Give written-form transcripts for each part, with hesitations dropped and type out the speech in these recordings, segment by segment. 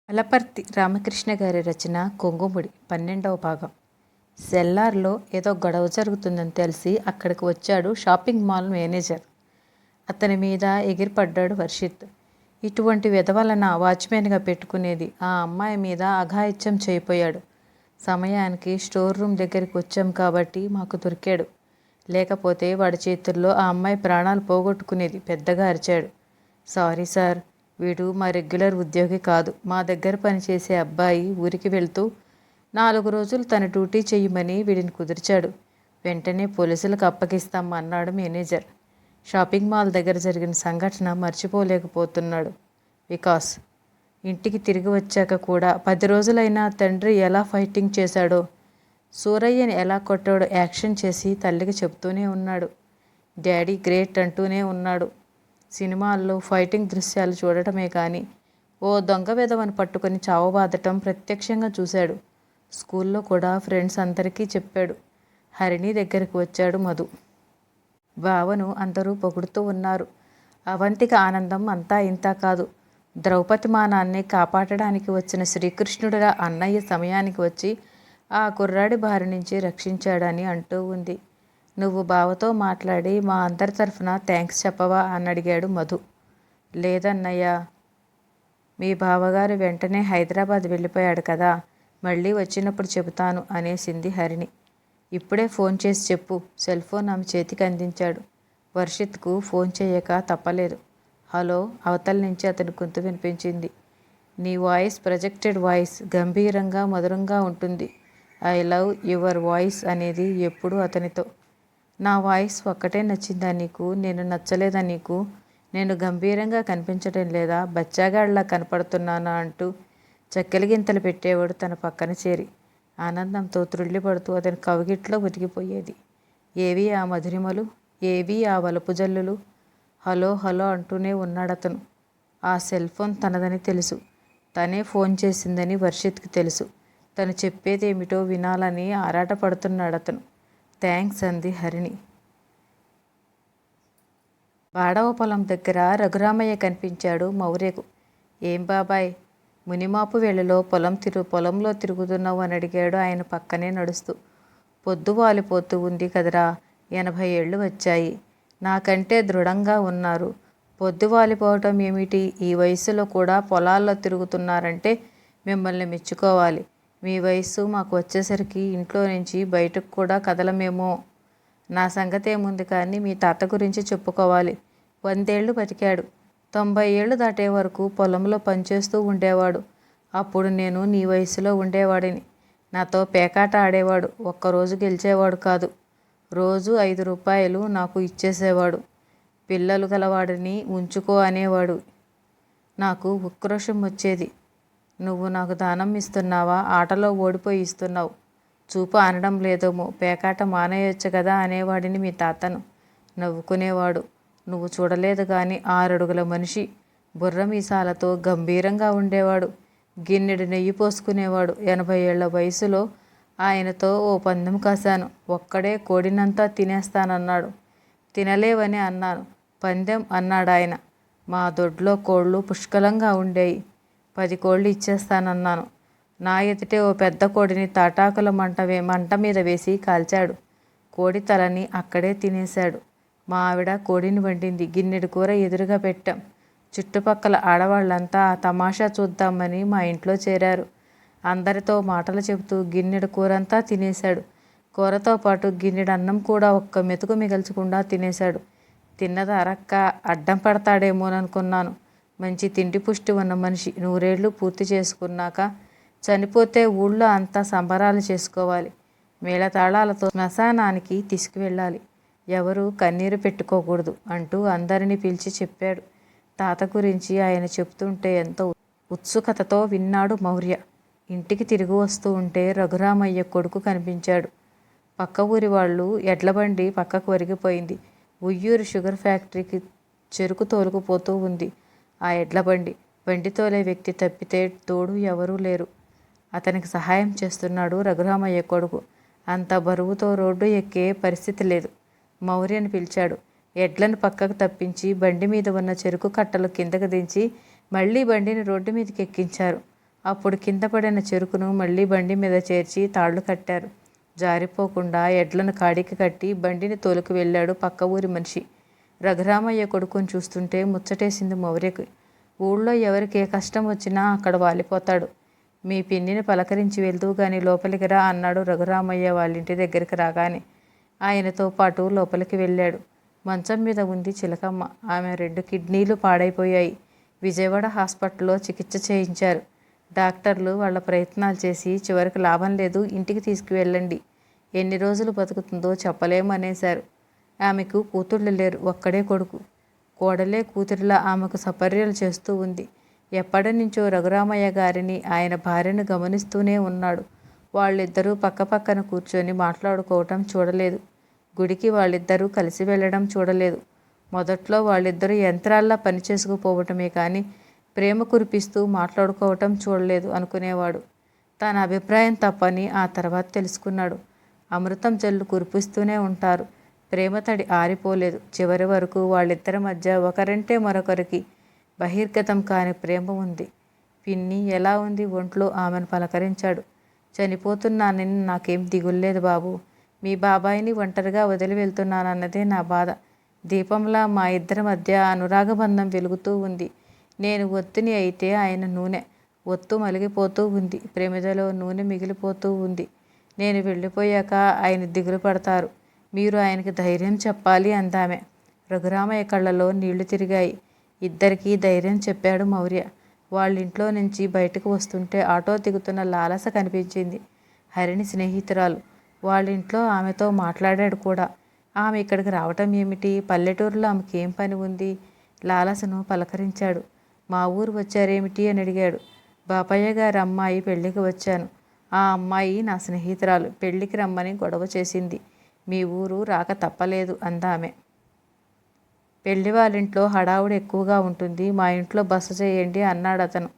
అలపర్తి రామకృష్ణ గారి రచన కొంగుముడి 12వ భాగం. సెల్లార్లో ఏదో గొడవ జరుగుతుందని తెలిసి అక్కడికి వచ్చాడు షాపింగ్ మాల్ మేనేజర్. అతని మీద ఎగిరిపడ్డాడు వర్షిత్. ఇటువంటి వెధవలన వాచ్మెన్గా పెట్టుకునేది, ఆ అమ్మాయి మీద అఘాయిత్యం చేయిపోయాడు. సమయానికి స్టోర్ రూమ్ దగ్గరికి వచ్చాం కాబట్టి మాకు దొరికాడు. లేకపోతే వాడి చేతుల్లో ఆ అమ్మాయి ప్రాణాలు పోగొట్టుకునేది. పెద్దగా అరిచాడు. సారీ సార్, వీడు మా రెగ్యులర్ ఉద్యోగి కాదు. మా దగ్గర పనిచేసే అబ్బాయి ఊరికి వెళ్తూ 4 రోజులు తన డ్యూటీ చేయమని వీడిని కుదిర్చాడు. వెంటనే పోలీసులకు అప్పగిస్తాం అన్నాడు మేనేజర్. షాపింగ్ మాల్ దగ్గర జరిగిన సంఘటన మర్చిపోలేకపోతున్నాడు వికాస్. ఇంటికి తిరిగి వచ్చాక కూడా 10 రోజులైనా తండ్రి ఎలా ఫైటింగ్ చేశాడో, సూరయ్యని ఎలా కొట్టాడో యాక్షన్ చేసి తల్లికి చెప్తూనే ఉన్నాడు. డాడీ గ్రేట్ అంటూనే ఉన్నాడు. సినిమాల్లో ఫైటింగ్ దృశ్యాలు చూడటమే కానీ ఓ దొంగ వెధవను పట్టుకొని చావబాదటం ప్రత్యక్షంగా చూశాడు. స్కూల్లో కూడా ఫ్రెండ్స్ అందరికీ చెప్పాడు. హరిణి దగ్గరికి వచ్చాడు మధు. బావను అందరూ పొగుడుతూ ఉన్నారు. అవంతిక ఆనందం అంతా ఇంతా కాదు. ద్రౌపది మానాన్ని కాపాడడానికి వచ్చిన శ్రీకృష్ణుడిలా అన్నయ్య సమయానికి వచ్చి ఆ కుర్రాడి బారి నుంచి రక్షించాడని అంటూ ఉంది. నువ్వు బావతో మాట్లాడి మా అందరి తరఫున థ్యాంక్స్ చెప్పవా అని అడిగాడు మధు. లేదన్నయ్య, మీ బావగారు వెంటనే హైదరాబాద్ వెళ్ళిపోయాడు కదా, మళ్ళీ వచ్చినప్పుడు చెబుతాను అనేసింది హరిణి. ఇప్పుడే ఫోన్ చేసి చెప్పు. సెల్ ఫోన్ ఆమె చేతికి అందించాడు. వర్షిత్కు ఫోన్ చేయక తప్పలేదు. హలో, అవతల నుంచి అతని గొంతు వినిపించింది. నీ వాయిస్ ప్రొజెక్టెడ్ వాయిస్, గంభీరంగా మధురంగా ఉంటుంది. ఐ లవ్ యువర్ వాయిస్ అనేది ఎప్పుడూ అతనితో. నా వాయిస్ ఒక్కటే నచ్చిందా నీకు? నేను నచ్చలేదా నీకు? నేను గంభీరంగా కనిపించడం లేదా? బచ్చాగాడిలా కనపడుతున్నానా అంటూ చక్కెలిగింతలు పెట్టేవాడు తన పక్కన చేరి. ఆనందంతో త్రుళ్ళిపడుతూ అతని కవిగిట్లో ఒదిగిపోయేది. ఏవి ఆ మధురిమలు, ఏవి ఆ వలపు జల్లులు? హలో హలో అంటూనే ఉన్నాడతను. ఆ సెల్ ఫోన్ తనదని తెలుసు. తనే ఫోన్ చేసిందని వర్షిత్కి తెలుసు. తను చెప్పేదేమిటో వినాలని ఆరాటపడుతున్నాడతను. థ్యాంక్స్ అంది హరిణి. బాడవ పొలం దగ్గర రఘురామయ్య కనిపించాడు మౌర్యకు. ఏం బాబాయ్, మునిమాపు వేళలో పొలంలో తిరుగుతున్నావు అని అడిగాడు ఆయన పక్కనే నడుస్తూ. పొద్దు వాలిపోతూ ఉంది కదరా, 80 ఏళ్ళు వచ్చాయి. నాకంటే దృఢంగా ఉన్నారు. పొద్దు వాలిపోవటం ఏమిటి? ఈ వయసులో కూడా పొలాల్లో తిరుగుతున్నారంటే మిమ్మల్ని మెచ్చుకోవాలి. మీ వయస్సు మాకు వచ్చేసరికి ఇంట్లో నుంచి బయటకు కూడా కదలమేమో. నా సంగతేముంది కానీ మీ తాత గురించి చెప్పుకోవాలి. 100 ఏళ్ళు బతికాడు. 90 ఏళ్ళు దాటే వరకు పొలంలో పనిచేస్తూ ఉండేవాడు. అప్పుడు నేను నీ వయసులో ఉండేవాడిని. నాతో పేకాట ఆడేవాడు. ఒక్కరోజు గెలిచేవాడు కాదు. రోజు 5 రూపాయలు నాకు ఇచ్చేసేవాడు. పిల్లలు గలవాడిని ఉంచుకో అనేవాడు. నాకు ఉక్రోషం వచ్చేది. నువ్వు నాకు దానం ఇస్తున్నావా, ఆటలో ఓడిపోయి ఇస్తున్నావు? చూపు అనడం లేదేమో, పేకాట మానేయొచ్చు కదా అనేవాడిని మీ తాతను. నవ్వుకునేవాడు. నువ్వు చూడలేదు కానీ 6 అడుగుల మనిషి, బుర్ర మీసాలతో గంభీరంగా ఉండేవాడు. గిన్నెడు నెయ్యి పోసుకునేవాడు. 80 ఏళ్ల వయసులో ఆయనతో ఓ పందెం కాశాను. ఒక్కడే కోడినంతా తినేస్తానన్నాడు. తినలేవని అన్నాను. పందెం అన్నాడాయన. మా దొడ్లో కోళ్ళు పుష్కలంగా ఉండేవి. 10 కోళ్ళు ఇచ్చేస్తానన్నాను. నా ఎదుటే ఓ పెద్ద కోడిని తాటాకుల మంట మీద వేసి కాల్చాడు. కోడి తలని అక్కడే తినేశాడు. మా ఆవిడ కోడిని వండింది. గిన్నెడు కూర ఎదురుగా పెట్టాం. చుట్టుపక్కల ఆడవాళ్ళంతా ఆ తమాషా చూద్దామని మా ఇంట్లో చేరారు. అందరితో మాటలు చెబుతూ గిన్నెడు కూరంతా తినేశాడు. కూరతో పాటు గిన్నెడు అన్నం కూడా ఒక్క మెతుకు మిగల్చకుండా తినేశాడు. తిన్నది అరక్క అడ్డం పడతాడేమోననుకున్నాను. మంచి తిండి పుష్టి ఉన్న మనిషి 100 ఏళ్ళు పూర్తి చేసుకున్నాక చనిపోతే ఊళ్ళో అంతా సంబరాలు చేసుకోవాలి. మేళతాళాలతో శ్మశానానికి తీసుకువెళ్ళాలి. ఎవరు కన్నీరు పెట్టుకోకూడదు అంటూ అందరినీ పిలిచి చెప్పాడు. తాత గురించి ఆయన చెప్తుంటే ఎంతో ఉత్సుకతతో విన్నాడు మౌర్య. ఇంటికి తిరిగి వస్తూ ఉంటే రఘురామయ్య కొడుకు కనిపించాడు. పక్క ఊరి వాళ్ళు ఎడ్లబండి పక్కకు ఒరిగిపోయింది. ఉయ్యూరు షుగర్ ఫ్యాక్టరీకి చెరుకు తోలుకుపోతూ ఉంది ఆ ఎడ్లబండి. బండి తోలే వ్యక్తి తప్పితే తోడు ఎవరూ లేరు. అతనికి సహాయం చేస్తున్నాడు రఘురామయ్య కొడుకు. అంత బరువుతో రోడ్డు ఎక్కే పరిస్థితి లేదు. మౌర్యని పిలిచాడు. ఎడ్లను పక్కకు తప్పించి బండి మీద ఉన్న చెరుకు కట్టలు కిందకు దించి మళ్ళీ బండిని రోడ్డు మీదకి ఎక్కించారు. అప్పుడు కింద పడిన చెరుకును మళ్ళీ బండి మీద చేర్చి తాళ్లు కట్టారు. జారిపోకుండా ఎడ్లను కాడికి కట్టి బండిని తోలుకు వెళ్ళాడు పక్క ఊరి మనిషి. రఘురామయ్య కొడుకుని చూస్తుంటే ముచ్చటేసింది మౌర్యకు. ఊళ్ళో ఎవరికి ఏ కష్టం వచ్చినా అక్కడ వాలిపోతాడు. మీ పిన్నిని పలకరించి వెళ్తూ గాని లోపలికి రా అన్నాడు రఘురామయ్య వాళ్ళింటి దగ్గరికి రాగానే. ఆయనతో పాటు లోపలికి వెళ్ళాడు. మంచం మీద ఉంది చిలకమ్మ. ఆమె 2 కిడ్నీలు పాడైపోయాయి. విజయవాడ హాస్పిటల్లో చికిత్స చేయించారు. డాక్టర్లు వాళ్ళ ప్రయత్నాలు చేసి చివరికి లాభం లేదు, ఇంటికి తీసుకువెళ్ళండి, ఎన్ని రోజులు బతుకుతుందో చెప్పలేము అనేశారు. ఆమెకు కూతుళ్ళు లేరు, ఒక్కడే కొడుకు. కోడలే కూతురిలా ఆమెకు సపర్యలు చేస్తూ ఉంది. ఎప్పటి నుంచో రఘురామయ్య గారిని, ఆయన భార్యను గమనిస్తూనే ఉన్నాడు. వాళ్ళిద్దరూ పక్కపక్కన కూర్చొని మాట్లాడుకోవటం చూడలేదు. గుడికి వాళ్ళిద్దరూ కలిసి వెళ్ళడం చూడలేదు. మొదట్లో వాళ్ళిద్దరూ యంత్రాల్లా పనిచేసుకుపోవటమే కానీ ప్రేమ కురిపిస్తూ మాట్లాడుకోవటం చూడలేదు అనుకునేవాడు. తన అభిప్రాయం తప్పని ఆ తర్వాత తెలుసుకున్నాడు. అమృతం జల్లు కురిపిస్తూనే ఉంటారు. ప్రేమ తడి ఆరిపోలేదు. చివరి వరకు వాళ్ళిద్దరి మధ్య ఒకరంటే మరొకరికి బహిర్గతం కాని ప్రేమ ఉంది. పిన్ని ఎలా ఉంది ఒంట్లో ఆమెను పలకరించాడు. చనిపోతున్నానని నాకేం దిగుల్లేదు బాబు. మీ బాబాయిని ఒంటరిగా వదిలి వెళ్తున్నానన్నదే నా బాధ. దీపంలా మా ఇద్దరి మధ్య అనురాగబంధం వెలుగుతూ ఉంది. నేను ఒత్తిని అయితే ఆయన నూనె. ఒత్తు మలిగిపోతూ ఉంది. ప్రమిదలో నూనె మిగిలిపోతూ ఉంది. నేను వెళ్ళిపోయాక ఆయన దిగులు పడతారు. మీరు ఆయనకి ధైర్యం చెప్పాలి అందామె. రఘురామయ్య కళ్ళలో నీళ్లు తిరిగాయి. ఇద్దరికీ ధైర్యం చెప్పాడు మౌర్య. వాళ్ళింట్లో నుంచి బయటకు వస్తుంటే ఆటో దిగుతున్న లాలస కనిపించింది. హరిణి స్నేహితురాలు. వాళ్ళింట్లో ఆమెతో మాట్లాడాడు కూడా. ఆమె ఇక్కడికి రావటం ఏమిటి? పల్లెటూరులో ఆమెకేం పని ఉంది? లాలసను పలకరించాడు. మా ఊరు వచ్చారేమిటి అని అడిగాడు. బాపయ్య గారి అమ్మాయి పెళ్ళికి వచ్చాను. ఆ అమ్మాయి నా స్నేహితురాలు. పెళ్ళికి రమ్మని గొడవ చేసింది. మీ ఊరు రాక తప్పలేదు అందామె. పెళ్లి వాళ్ళింట్లో హడావుడి ఎక్కువగా ఉంటుంది. మా ఇంట్లో బస చేయండి అన్నాడు అతను.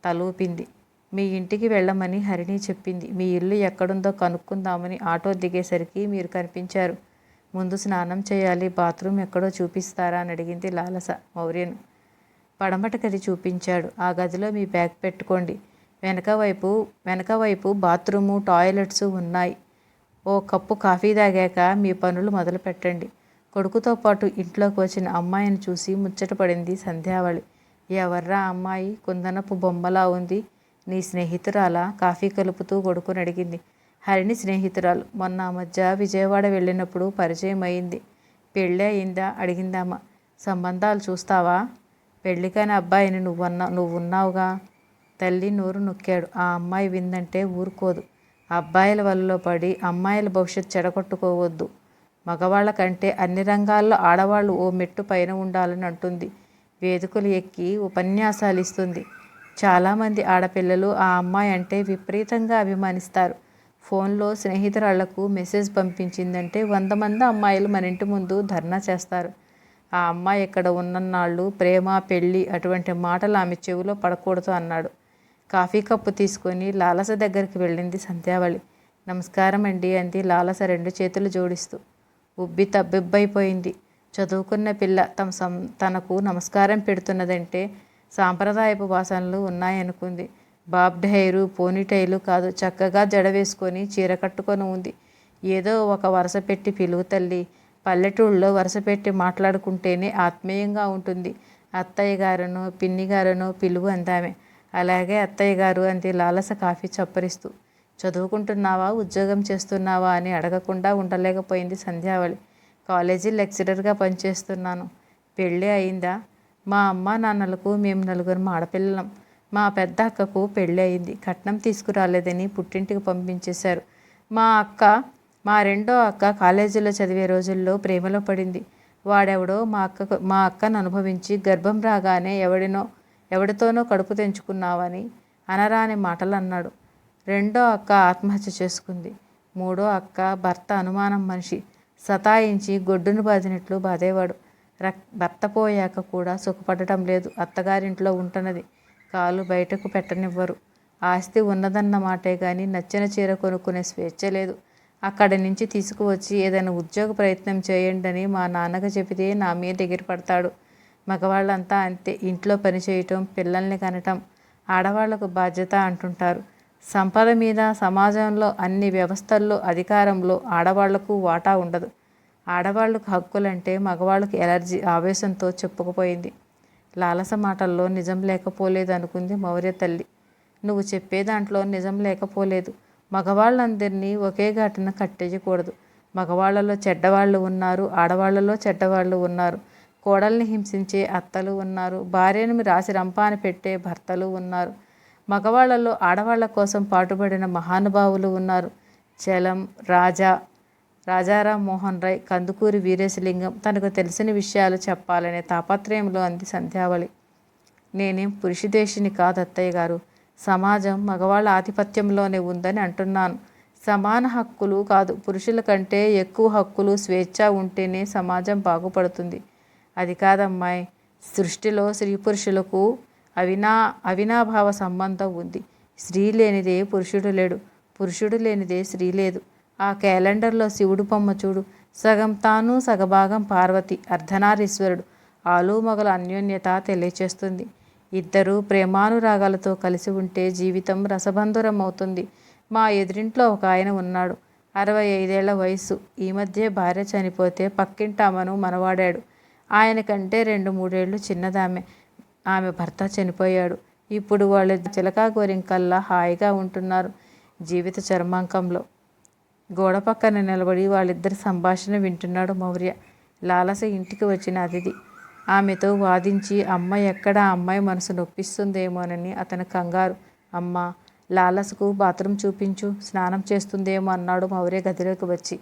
తలూపింది. మీ ఇంటికి వెళ్ళమని హరిణి చెప్పింది. మీ ఇల్లు ఎక్కడుందో కనుక్కుందామని ఆటో దిగేసరికి మీరు కనిపించారు. ముందు స్నానం చేయాలి, బాత్రూమ్ ఎక్కడో చూపిస్తారా అని అడిగింది లాలస మౌర్యను. పడమట గది చూపించాడు. ఆ గదిలో మీ బ్యాగ్ పెట్టుకోండి. వెనకవైపు బాత్రూము, టాయిలెట్స్ ఉన్నాయి. ఓ కప్పు కాఫీ తాగాక మీ పనులు మొదలు పెట్టండి. కొడుకుతో పాటు ఇంట్లోకి వచ్చిన అమ్మాయిని చూసి ముచ్చటపడింది సంధ్యావళి. ఎవర్రా అమ్మాయి? కుందనపు బొమ్మలా ఉంది. నీ స్నేహితురాలా? కాఫీ కలుపుతూ కొడుకుని అడిగింది. హరిణి స్నేహితురాలు. మొన్న మధ్య విజయవాడ వెళ్ళినప్పుడు పరిచయం అయింది. పెళ్ళి అయిందా అడిగిందామా. సంబంధాలు చూస్తావా? పెళ్ళికాని అబ్బాయిని నువ్వున్నావుగా. తల్లి నోరు నొక్కాడు. ఆ అమ్మాయి విందంటే ఊరుకోదు. అబ్బాయిల వలలో పడి అమ్మాయిల భవిష్యత్ చెడగొట్టుకోవద్దు. మగవాళ్ళ కంటే అన్ని రంగాల్లో ఆడవాళ్ళు ఓ మెట్టు పైన ఉండాలని అంటుంది. వేదికలు ఎక్కి ఉపన్యాసాలు ఇస్తుంది. చాలామంది ఆడపిల్లలు ఆ అమ్మాయి అంటే విపరీతంగా అభిమానిస్తారు. ఫోన్లో స్నేహితురాళ్లకు మెసేజ్ పంపించిందంటే 100 మంది అమ్మాయిలు మన ఇంటి ముందు ధర్నా చేస్తారు. ఆ అమ్మాయి ఇక్కడ ఉన్నన్నాళ్ళు ప్రేమ, పెళ్ళి అటువంటి మాటలు ఆమె చెవిలో పడకూడదు అన్నాడు. కాఫీ కప్పు తీసుకొని లాలస దగ్గరికి వెళ్ళింది సంధ్యావళి. నమస్కారం అండి అంది లాలస 2 చేతులు జోడిస్తూ. ఉబ్బి తబ్బిబ్బైపోయింది. చదువుకున్న పిల్ల తనకు నమస్కారం పెడుతున్నదంటే సాంప్రదాయపు వాసనలు ఉన్నాయనుకుంది. బాబ్డ్ హెయిరు, పోనీటైలు కాదు, చక్కగా జడ వేసుకొని చీర కట్టుకొని ఉంది. ఏదో ఒక వరుస పెట్టి పిలువు తల్లి. పల్లెటూళ్ళలో వరుస పెట్టి మాట్లాడుకుంటేనే ఆత్మీయంగా ఉంటుంది. అత్తయ్య గారనో పిన్ని గారనో పిలువు అందామె. అలాగే అత్తయ్య గారు అంది లాలస కాఫీ చప్పరిస్తూ. చదువుకుంటున్నావా, ఉద్యోగం చేస్తున్నావా అని అడగకుండా ఉండలేకపోయింది సంధ్యావళి. కాలేజీ లెక్చరర్గా పనిచేస్తున్నాను. పెళ్ళి అయిందా? మా అమ్మ నాన్నలకు మేము 4 ఆడపిల్లలం. మా పెద్ద అక్కకు పెళ్ళి అయింది. కట్నం తీసుకురాలేదని పుట్టింటికి పంపించేశారు. మా రెండో అక్క కాలేజీలో చదివే రోజుల్లో ప్రేమలో పడింది. వాడెవడో మా అక్కను అనుభవించి గర్భం రాగానే ఎవడితోనో కడుపు తెంచుకున్నావని అనరాని మాటలు అన్నాడు. రెండో అక్క ఆత్మహత్య చేసుకుంది. మూడో అక్క భర్త అనుమానం మనిషి. సతాయించి గొడ్డును బాదినట్లు బాధేవాడు. భర్త పోయాక కూడా సుఖపడటం లేదు. అత్తగారింట్లో ఉంటున్నది. కాలు బయటకు పెట్టనివ్వరు. ఆస్తి ఉన్నదన్న మాటే కానీ నచ్చిన చీర కొనుక్కునే స్వేచ్ఛ లేదు. అక్కడి నుంచి తీసుకువచ్చి ఏదైనా ఉద్యోగ ప్రయత్నం చేయండి అని మా నాన్నకు చెబితే నా మీద ఎగిరిపడతాడు. మగవాళ్ళంతా అంతే. ఇంట్లో పని చేయటం, పిల్లల్ని కనటం, ఆడవాళ్లకు బాధ్యత అంటుంటారు. సంపద మీద, సమాజంలో అన్ని వ్యవస్థల్లో, అధికారంలో ఆడవాళ్లకు వాటా ఉండదు. ఆడవాళ్లకు హక్కులంటే మగవాళ్ళకు ఎలర్జీ ఆవేశంతో చెప్పుకుపోయింది. లాలస మాటల్లో నిజం లేకపోలేదు అనుకుంది మౌర్య తల్లి. నువ్వు చెప్పే దాంట్లో నిజం లేకపోలేదు. మగవాళ్ళందరినీ ఒకే ఘాటున కట్టేయకూడదు. మగవాళ్లలో చెడ్డవాళ్ళు ఉన్నారు, ఆడవాళ్లలో చెడ్డవాళ్ళు ఉన్నారు. కోడల్ని హింసించే అత్తలు ఉన్నారు, భార్యను రాసి రంపాన పెట్టే భర్తలు ఉన్నారు. మగవాళ్లలో ఆడవాళ్ల కోసం పాటుపడిన మహానుభావులు ఉన్నారు. చలం, రాజారాం మోహన్ రాయ్, కందుకూరి వీరేశలింగం తనకు తెలిసిన విషయాలు చెప్పాలనే తాపత్రయంలో అంది సంధ్యావళి. నేనేం పురుషద్వేషిని కాదు అత్తయ్య గారు. సమాజం మగవాళ్ళ ఆధిపత్యంలోనే ఉందని అంటున్నాను. సమాన హక్కులు కాదు, పురుషుల కంటే ఎక్కువ హక్కులు, స్వేచ్ఛ ఉంటేనే సమాజం బాగుపడుతుంది. అది కాదమ్మాయి. సృష్టిలో స్త్రీ పురుషులకు అవినాభావ సంబంధం ఉంది. స్త్రీ లేనిదే పురుషుడు లేడు, పురుషుడు లేనిదే స్త్రీ లేదు. ఆ క్యాలెండర్లో శివుడు బొమ్మ చూడు. సగం తాను, సగభాగం పార్వతి, అర్ధనారీశ్వరుడు. ఆలు మగల అన్యోన్యత తెలియచేస్తుంది. ఇద్దరూ ప్రేమానురాగాలతో కలిసి ఉంటే జీవితం రసబంధురం అవుతుంది. మా ఎదురింట్లో ఒక ఆయన ఉన్నాడు. 65 ఏళ్ల వయసు. ఈ మధ్య భార్య చనిపోతే పక్కింటామను మనవాడాడు. ఆయన కంటే 2-3 ఏళ్ళు చిన్నదామె. ఆమె భర్త చనిపోయాడు. ఇప్పుడు వాళ్ళు చిలకా గోరింకల్లా హాయిగా ఉంటున్నారు జీవిత చర్మాంకంలో. గోడ పక్కన నిలబడి వాళ్ళిద్దరి సంభాషణ వింటున్నాడు మౌర్య. లాలస ఇంటికి వచ్చిన అతిథి. ఆమెతో వాదించి అమ్మాయి ఎక్కడ అమ్మాయి మనసు నొప్పిస్తుందేమోనని అతని కంగారు. అమ్మా, లాలసకు బాత్రూమ్ చూపించు, స్నానం చేస్తుందేమో అన్నాడు మౌర్య గదిలోకి వచ్చి.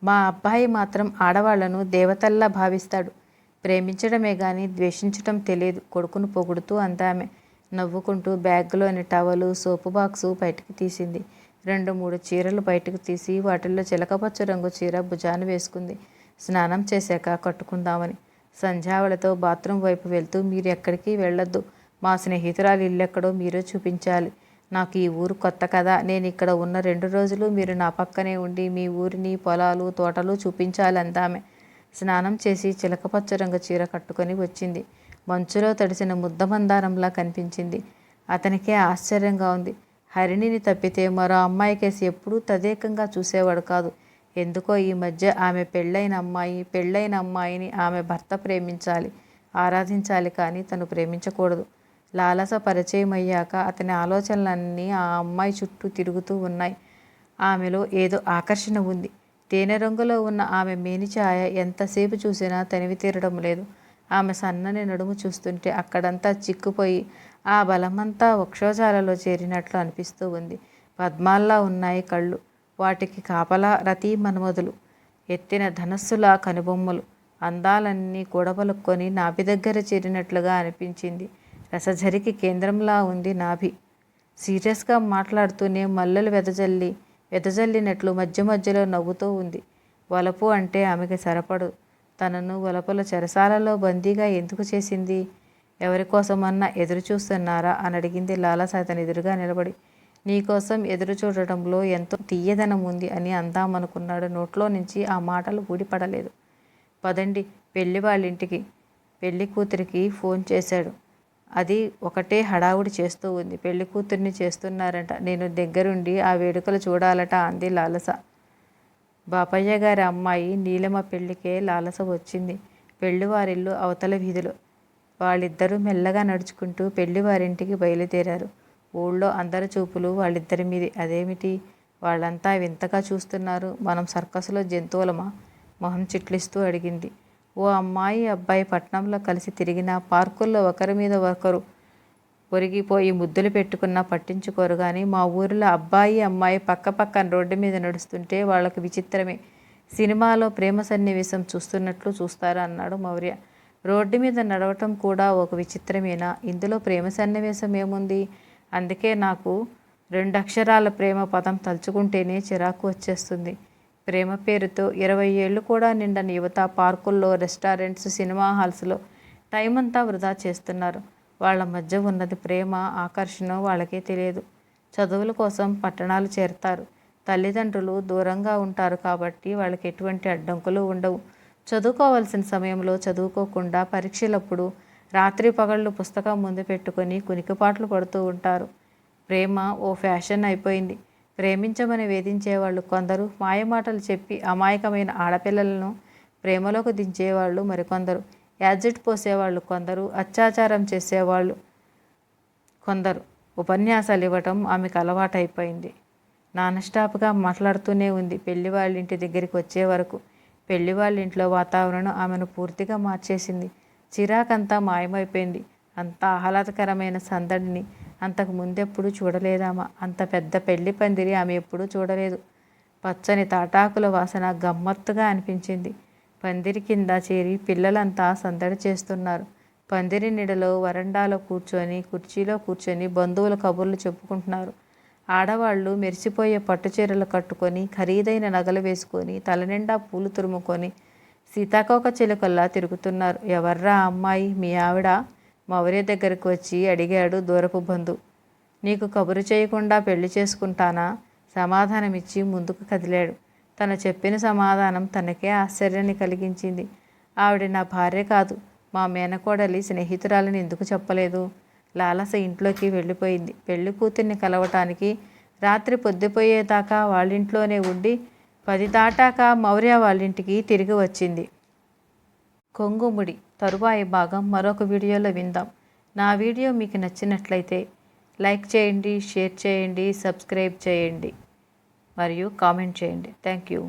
మా అబ్బాయి మాత్రం ఆడవాళ్లను దేవతల్లా భావిస్తాడు. ప్రేమించడమే గాని ద్వేషించటం తెలియదు కొడుకును పొగుడుతూ అందామె. నవ్వుకుంటూ బ్యాగ్లోని టవలు, సోపు బాక్సు బయటికి తీసింది. 2-3 చీరలు బయటకు తీసి వాటిల్లో చిలకపచ్చ రంగు చీర భుజాన వేసుకుంది. స్నానం చేశాక కట్టుకుందామని. సంధ్యావళితో బాత్రూమ్ వైపు వెళ్తూ, మీరు ఎక్కడికి వెళ్ళొద్దు. మా స్నేహితురాలి ఇల్లెక్కడో మీరే చూపించాలి. నాకు ఈ ఊరు కొత్త కదా. నేను ఇక్కడ ఉన్న 2 రోజులు మీరు నా పక్కనే ఉండి మీ ఊరిని, పొలాలు, తోటలు చూపించాలి అందామె. స్నానం చేసి చిలకపచ్చ రంగు చీర కట్టుకొని వచ్చింది. మంచులో తడిసిన ముద్దమందారంలా కనిపించింది. అతనికే ఆశ్చర్యంగా ఉంది. హరిణిని తప్పితే మరో అమ్మాయి కేసి ఎప్పుడూ తదేకంగా చూసేవాడు కాదు. ఎందుకో ఈ మధ్య ఆమె పెళ్ళైన అమ్మాయిని ఆమె భర్త ప్రేమించాలి, ఆరాధించాలి, కానీ తను ప్రేమించకూడదు. లాలస పరిచయం అయ్యాక అతని ఆలోచనలన్నీ ఆ అమ్మాయి చుట్టూ తిరుగుతూ ఉన్నాయి. ఆమెలో ఏదో ఆకర్షణ ఉంది. తేనె రంగులో ఉన్న ఆమె మేనిఛాయ ఎంతసేపు చూసినా తనివి తీరడం లేదు. ఆమె సన్నని నడుము చూస్తుంటే అక్కడంతా చిక్కుపోయి ఆ బలమంతా వక్షోజాలలో చేరినట్లు అనిపిస్తూ ఉంది. పద్మాల్లా ఉన్నాయి కళ్ళు. వాటికి కాపలా రతి మన్మధులు. ఎత్తిన ధనస్సులా కనుబొమ్మలు. అందాలన్నీ కూడబలుక్కొని నాభి దగ్గర చేరినట్లుగా అనిపించింది. రసఝరికి కేంద్రంలా ఉంది నాభి. సీరియస్గా మాట్లాడుతూనే మల్లెలు వెదజల్లినట్లు మధ్య మధ్యలో నవ్వుతూ ఉంది. వలపు అంటే ఆమెకి సరపడు. తనను వలపుల చెరసాలలో బందీగా ఎందుకు చేసింది? ఎవరికోసమన్నా ఎదురు చూస్తున్నారా అని అడిగింది లాలస అతని ఎదురుగా నిలబడి. నీకోసం ఎదురు చూడటంలో ఎంతో తీయదనం ఉంది అని అందామనుకున్నాడు. నోట్లో నుంచి ఆ మాటలు ఊడిపడలేదు. పదండి, పెళ్లి వాళ్ళింటికి. పెళ్లి కూతురికి ఫోన్ చేశాడు. అది ఒకటే హడావుడి చేస్తూ ఉంది. పెళ్లి కూతుర్ని చేస్తున్నారట. నేను దగ్గరుండి ఆ వేడుకలు చూడాలట అంది లాలస. బాపయ్య గారి అమ్మాయి నీలమ్మ పెళ్లికే లాలస వచ్చింది. పెళ్లివారిల్లు అవతల వీధిలో. వాళ్ళిద్దరూ మెల్లగా నడుచుకుంటూ పెళ్లివారింటికి బయలుదేరారు. ఊళ్ళో అందరి చూపులు వాళ్ళిద్దరి మీదే. అదేమిటి వాళ్ళంతా వింతగా చూస్తున్నారు? మనం సర్కసులో జంతువులమా? మొహం చిట్లిస్తూ అడిగింది. ఓ అమ్మాయి అబ్బాయి పట్నంలో కలిసి తిరిగినా, పార్కుల్లో ఒకరి మీద ఒకరు ఒరిగిపోయి ముద్దులు పెట్టుకున్నా పట్టించుకోరు. కానీ మా ఊరిలో అబ్బాయి అమ్మాయి పక్క పక్కన రోడ్డు మీద నడుస్తుంటే వాళ్ళకి విచిత్రమే. సినిమాలో ప్రేమ సన్నివేశం చూస్తున్నట్లు చూస్తారు అన్నాడు మౌర్య. రోడ్డు మీద నడవటం కూడా ఒక విచిత్రమేనా? ఇందులో ప్రేమ సన్నివేశం ఏముంది? అందుకే నాకు 2 అక్షరాల ప్రేమ పదం తలుచుకుంటేనే చిరాకు వచ్చేస్తుంది. ప్రేమ పేరుతో 20 ఏళ్ళు కూడా నిండని యువత పార్కుల్లో, రెస్టారెంట్స్, సినిమా హాల్స్లో టైం అంతా వృధా చేస్తున్నారు. వాళ్ళ మధ్య ఉన్నది ప్రేమ, ఆకర్షణ వాళ్ళకే తెలియదు. చదువుల కోసం పట్టణాలు చేరతారు. తల్లిదండ్రులు దూరంగా ఉంటారు కాబట్టి వాళ్ళకి ఎటువంటి అడ్డంకులు ఉండవు. చదువుకోవాల్సిన సమయంలో చదువుకోకుండా, పరీక్షలప్పుడు రాత్రి పగళ్ళు పుస్తకం ముందు పెట్టుకొని కునికిపాట్లు పడుతూ ఉంటారు. ప్రేమ ఓ ఫ్యాషన్ అయిపోయింది. ప్రేమించమని వేధించేవాళ్ళు కొందరు, మాయమాటలు చెప్పి అమాయకమైన ఆడపిల్లలను ప్రేమలోకి దించేవాళ్ళు మరికొందరు, యాజిడ్ పోసేవాళ్ళు కొందరు, అత్యాచారం చేసేవాళ్ళు కొందరు. ఉపన్యాసాలు ఇవ్వటం ఆమెకు అలవాటైపోయింది. నాన్ స్టాప్గా మాట్లాడుతూనే ఉంది. పెళ్లి వాళ్ళింటి దగ్గరికి వచ్చే వరకు. పెళ్లి వాళ్ళింట్లో వాతావరణం ఆమెను పూర్తిగా మార్చేసింది. చిరాకంతా మాయమైపోయింది. అంత ఆహ్లాదకరమైన సందడిని అంతకు ముందెప్పుడు చూడలేదామా. అంత పెద్ద పెళ్లి పందిరి ఆమె ఎప్పుడూ చూడలేదు. పచ్చని తాటాకుల వాసన గమ్మత్తుగా అనిపించింది. పందిరి కింద చేరి పిల్లలంతా సందడి చేస్తున్నారు. పందిరి నీడలో వరండాలో కూర్చొని, కుర్చీలో కూర్చొని బంధువుల కబుర్లు చెప్పుకుంటున్నారు. ఆడవాళ్ళు మెరిసిపోయే పట్టుచీరలు కట్టుకొని, ఖరీదైన నగలు వేసుకొని, తలనిండా పూలు తురుముకొని సీతాకోక చిలుకల్లా తిరుగుతున్నారు. ఎవర్రా అమ్మాయి? మీ ఆవిడ? మౌర్య దగ్గరకు వచ్చి అడిగాడు దూరపు బంధు. నీకు కబురు చేయకుండా పెళ్లి చేసుకుంటానా? సమాధానమిచ్చి ముందుకు కదిలాడు. తను చెప్పిన సమాధానం తనకే ఆశ్చర్యాన్ని కలిగించింది. ఆవిడ నా భార్య కాదు, మా మేనకోడలి స్నేహితురాలని ఎందుకు చెప్పలేదు? లాలస ఇంట్లోకి వెళ్ళిపోయింది. పెళ్లి కూతుర్ని కలవటానికి రాత్రి పొద్దుపోయేదాకా వాళ్ళింట్లోనే ఉండి 10 దాటాక మౌర్య వాళ్ళింటికి తిరిగి వచ్చింది. కొంగుముడి తరువాయి భాగం మరొక వీడియోలో విందాం. నా వీడియో మీకు నచ్చినట్లయితే లైక్ చేయండి, షేర్ చేయండి, సబ్స్క్రైబ్ చేయండి మరియు కామెంట్ చేయండి. Thank you.